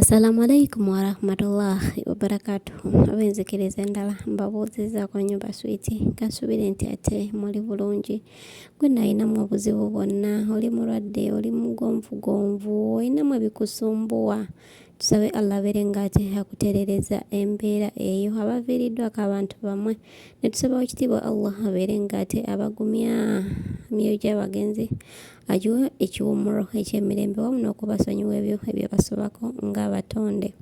Assalamu alaikum warahmatullahi wabarakatuh. Abenzikiriza endala mbabuuziza ku nnyumba switi kansubire nti ate muli bulungi. Gwe nalinamu obuzibu bwonna, oli mulwadde, oli mugonvugonvu, olinamu ebikusumbuwa, tusabe Allah abeere ng'ate akutereereza embeera eyo. Abaviiriddwako abantu bamwe ne tusaba ekitiibwa Allah abeere ng'ate abagumya myoyo gy'abagenzi, agiwe ekiwummulo eky'emirembe wamu n'okubasonyiwa ebyo ebyabasobako ng'abatonde.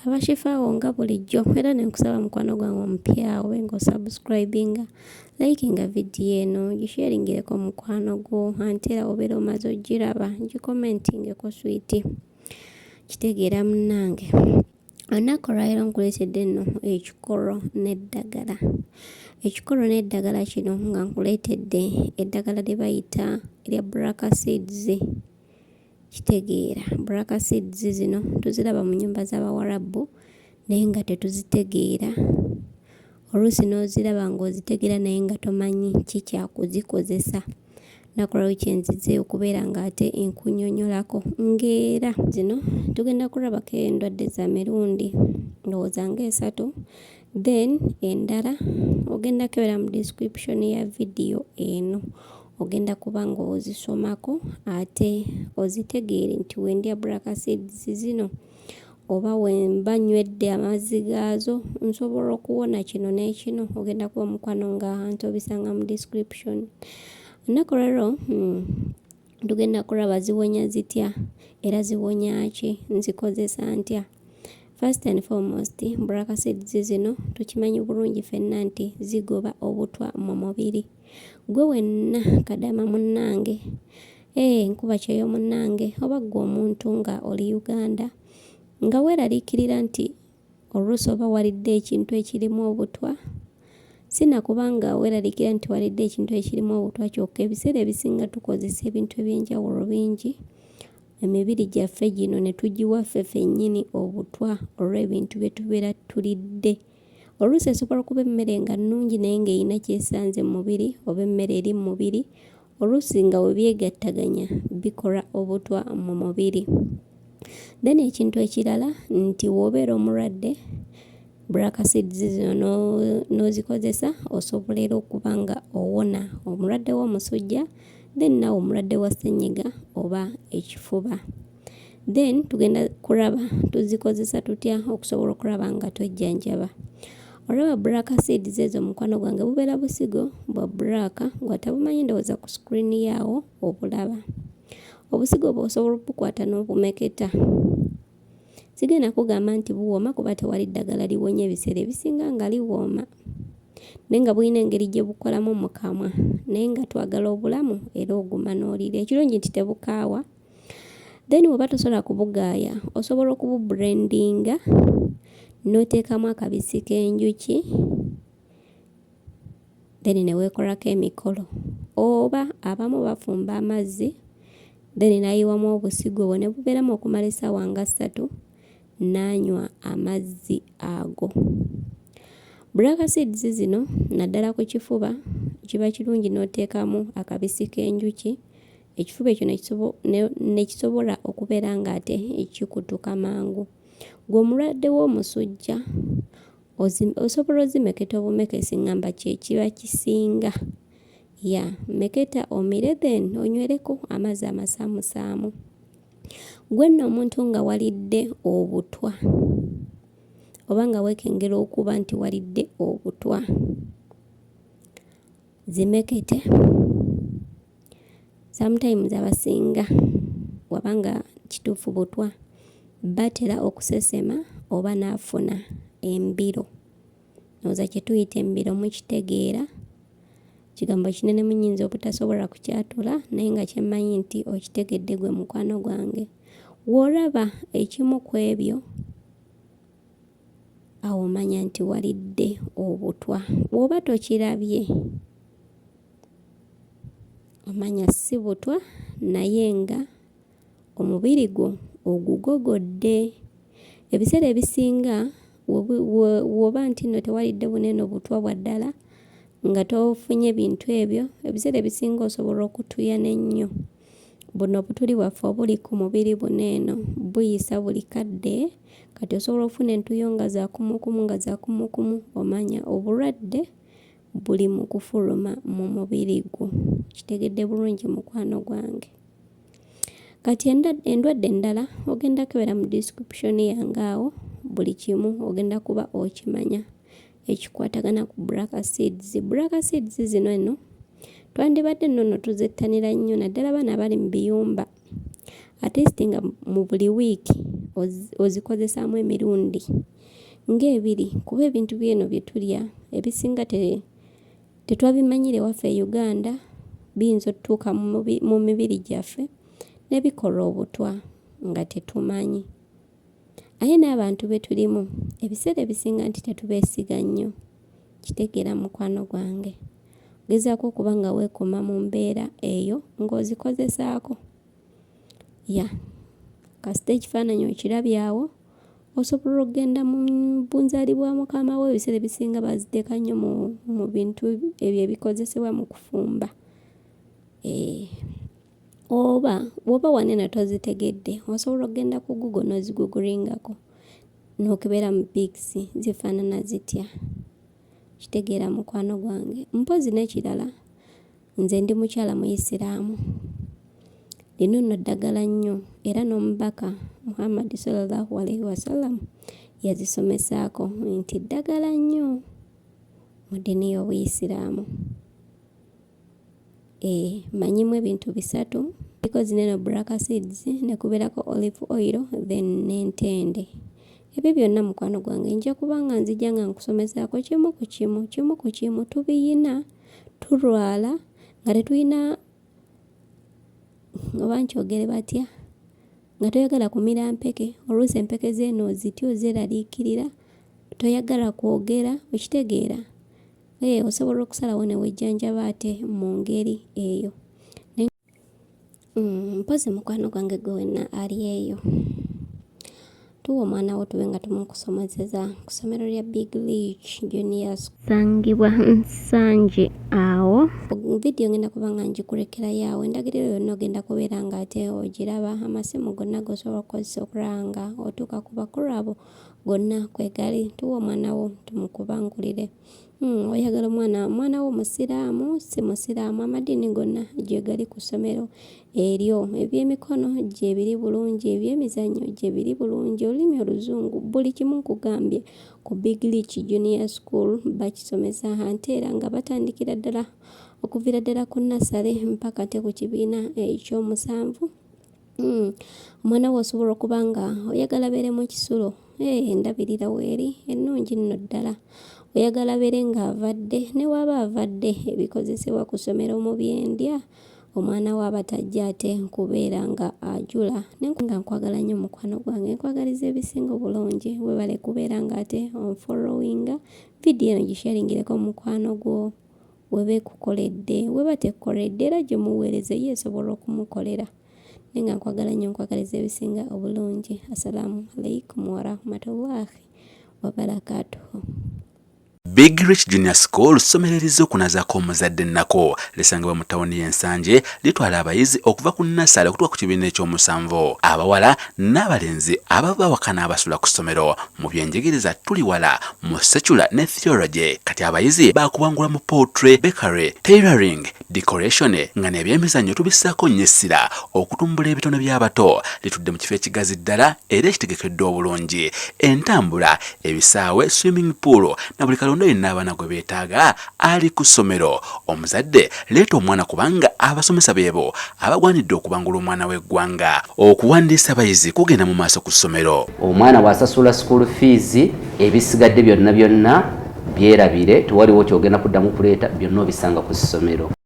Abashifaawo nga bulijjo, era ne nkusaba mukwano gwange omupya obe ng'osubscribinga, likinga vidiyo eno, gisharingireko mukwano gwo, ate era obeera omaze ogiraba gikomentingeko switi. Kitegeera munnange, olunaku olwaleero nkuleetedde nno ekikolo n'eddagala. Ekikolo n'eddagala kino nga nkuleetedde eddagala lye bayita erya black seeds. Kitegeera black seeds zino tuziraba mu nnyumba z'Abawarabu naye nga tetuzitegeera. Oluusi n'oziraba ng'ozitegeera naye nga tomanyi kikyakuzikozesa. Nakulaba kyenzize okubeera ng'ate enkunnyonnyolako ng'era zino tugenda kulabako endwadde za mirundi ndowooza ng'esatu, then endala ogenda kebera mu description ya vidiyo eno, ogenda kuba ng'ozisomako ate ozitegeere nti wendya black seeds zino oba wemba nywedde amazzi gaazo nsobola okuwona kino n'ekino, ogenda kuba mukwano nga ntobisanga mu description. Olunaku olwaleero tugenda kulaba ziwonya zitya era ziwonya ki, nzikozesa ntya. First and foremost, black seeds zino tukimanyi bulungi ffenna nti zigoba obutwa mu mubiri. Gwe wenna Kadama munnange, nkuba kyeyo munnange, oba gwe omuntu nga oli Uganda nga weeraliikirira nti oluusi oba walidde ekintu ekirimu obutwa, sinakubanga weeraliikirira nti walidde ekintu ekirimu obutwa kyokka. Ebiseera ebisinga tukozesa ebintu eby'enjawulo bingi, emibiri gyaffe gino ne tugiwa ffe ffennyini obutwa olw'ebintu bye tubeera tulidde. Oluusi esobola okuba emmere nga nnungi naye ng'erina kyesanze mu mubiri, oba emmere eri mu mubiri, oluusi nga we byegattaganya bikola obutwa mu mubiri. Then ekintu ekirala nti w'obeera omulwadde, black seeds zino n'ozikozesa osobola era okuba nga owona omulwadde w'omusujja, then nawe omulwadde wa ssennyiga oba ekifuba. Then tugenda kulaba tuzikozesa tutya okusobola okulaba nga twejjanjaba. Olaba black seeds ezo mukwano gwange bubeera busigo bwa black ng'atabumanyi ndowooza ku screen yaawo obulaba. Obusigo bwo osobola okubukwata n'obumeketa. Sigenda kugamba nti buwooma kuba tewali ddagala liwonya ebiseera ebisinga nga liwooma, naye nga bulina engeri gye bukolamu mu kamwa, naye nga twagala obulamu era oguma n'olira. Ekirungi nti tebukaawa. Then bw'oba tosobola kubugaaya osobola okubublendinga n'oteekamu akabisi k'enjuki, then ne weekolako emikolo. Oba abamu bafumba amazzi then n'ayiwamu obusigo bwo ne bubeeramu okumala essaawa nga 3 n'anywa amazzi ago. Black seeds zino naddala ku kifuba kiba kirungi n'oteekamu akabisi k'enjuki, ekifuba ekyo ne kisobola okubeera ng'ate kikutuka mangu. Gwe omulwadde w'omusujja osobola ozimeketa obumekesi ngamba kye kiba kisinga. Meketa omire then onywereko amazzi amasaamusaamu. Gwe nno omuntu nga walidde obutwa oba nga weekengera okuba nti walidde obutwa, zimekete. Sometimes abasinga wabanga kituufu butwa batera okusesema oba n'afuna embiro. Ndowooza kye tuyita embiro mukitegeera. Kigambo kinene munyinza obutasobola kukyatula naye nga kyemmanyi nti okitegedde gwe mukwano gwange. W'olaba ekimu ku ebyo awo omanya nti walidde obutwa. Bw'oba tokirabye omanya si butwa naye nga omubiri gwo ogugogodde. Ebiseera ebisinga w'oba nti nno tewalidde bunene obutwa bwa ddala nga tofunye bintu ebyo, ebiseera ebisinga osobola okutuya n'ennyo. buno obutuli bwaffe obuli ku mubiri buno eno buyisa buli kadde kati osobola okufuna entuyonga za kumukumu nga za kumukumu omanya obulwadde buli mu kufuluma mu mubiri gwo. Kitegedde bulungi mukwano gwange. Kati endwadde endala ogenda kebera mu description yange awo buli kimu ogenda kuba okimanya ekikwatagana ku black seeds. Black seeds zino eno twandibadde nno tuzettanira nnyo naddala bana bali mu biyumba atesti nga mu buli wiiki ozikozesaamu emirundi ng'ebiri kuba ebintu byeno bye tulya ebisinga tetwabimanyire waffe e Uganda biyinza otutuuka mu mibiri gyaffe ne bikola obutwa nga tetumanyi. Aye n'abantu be tulimu ebiseera ebisinga nti tetubeesiga nnyo. Kitegeera mukwano gwange. Gezaako okuba nga weekuma mu mbeera eyo ng'ozikozesaako. Kasita ekifaananyi okirabyawo osobola okugenda mu bunzaali bwa mukama we ebiseera ebisinga baziteeka nnyo mu bintu ebyo ebikozesebwa mu kufumba. Oba bw'oba wanene tozitegedde osobola okugenda ku Google n'ozigugulingako n'okebera mu pics zifaanana zitya. Kitegeera mukwano gwange. Mpozi n'ekirala nze ndi mukyala Muisiraamu. Lino nno ddagala nnyo era n'omubaka Muhammad sallallahu alaihi wasallam yazisomesaako nti ddagala nnyo mu ddiini y'Obuyisiraamu. Manyimu ebintu bisatu because neno black seeds ne kubeerako olive oil then n'entende. Ebyo byonna mukwano gwange nja kubanga nzija nga nkusomesaako kimu ku kimu tubiyina tulwala nga tetulina oba nkyogere batya nga toyagala kumira mpeke oluusi empeke zeeno ozitya ozeraliikirira toyagala kwogera okitegeera. Osobola okusalawo ne wejjanjaba ate mu ngeri eyo. Mpozi mukwano gwange gwe wenna ali eyo tuwa omwana wo tube nga tumukusomeseza ku ssomero lya Big Leach Junior School sangibwa Nsanje awo. Vidiyo ngenda kuba nga ngikulekera yawe endagiriro yonna ogenda kubeera nga ate ogiraba amasimu gonna g'osobola okukozesa okulanga otuuka ku bakulu abo gonna kwegali. Tuwa omwana wo tumukubangulire. Oyagala omwana wo musiraamu si musiraamu amadiini gonna gye gali ku ssomero eryo ebyemikono gye biri bulungi ebyemizannyo gye biri bulungi olulimi oluzungu buli kimu nkugambye ku Big Leach Junior School bakisomesa ate era nga batandikira ddala okuviira ddala ku nasale mpaka te ku kibiina ekyomusanvu. Omwana wo osobola okuba nga oyagala beere mu kisulo endabirira weeri ennungi nno ddala. Oyagala beere ng'avadde ne waaba avadde ebikozesebwa ku ssomero mu byendya omwana we aba tajja ate kubeera nga ajula. Nga nkwagala nnyo mukwano gwange nkwagaliza ebisinga obulungi webale kubeera nga ate onfollowinga vidiyo eno gisharingireko mukwano gwo weba ekukoledde weba tekukoledde era gye muweereze ye esobola okumukolera. Nga nkwagala nnyo nkwagaliza ebisinga obulungi. Assalamu alaikum warahmatullahi wabarakatuhu. Big Leach Junior School somererizo okunazaako omuzadde nnako lisangibwa mu ttawuni y'Ensanje litwala abayizi okuva ku nnasale okutuuka ku kibiina ekyomusanvu abawala n'abalenzi abava waka n'abasula ku ssomero mu byenjigiriza tuli wala mu secular ne theology. Kati abayizi baakubangula mu poetry, bakery, tailoring, decoration nga n'ebyemizannyo tubissaako nnyo essira okutumbula ebitono by'abato litudde mu kifo ekigazi ddala era ekitegekeddwa obulungi. Entambula, ebisaawe, swimming pool na buli kalonda yenna abaana gwe beetaaga ali ku ssomero. Omuzadde leeta omwana kubanga abasomesa beebo abagwanidde okubangula omwana w'eggwanga. Okuwandiisa abayizi kugenda mu maaso ku ssomero. Omwana bw'asasula school fees ebisigadde byonna byerabire tewaliwo kyogenda kuddamu kuleeta byonna obisanga ku ssomero.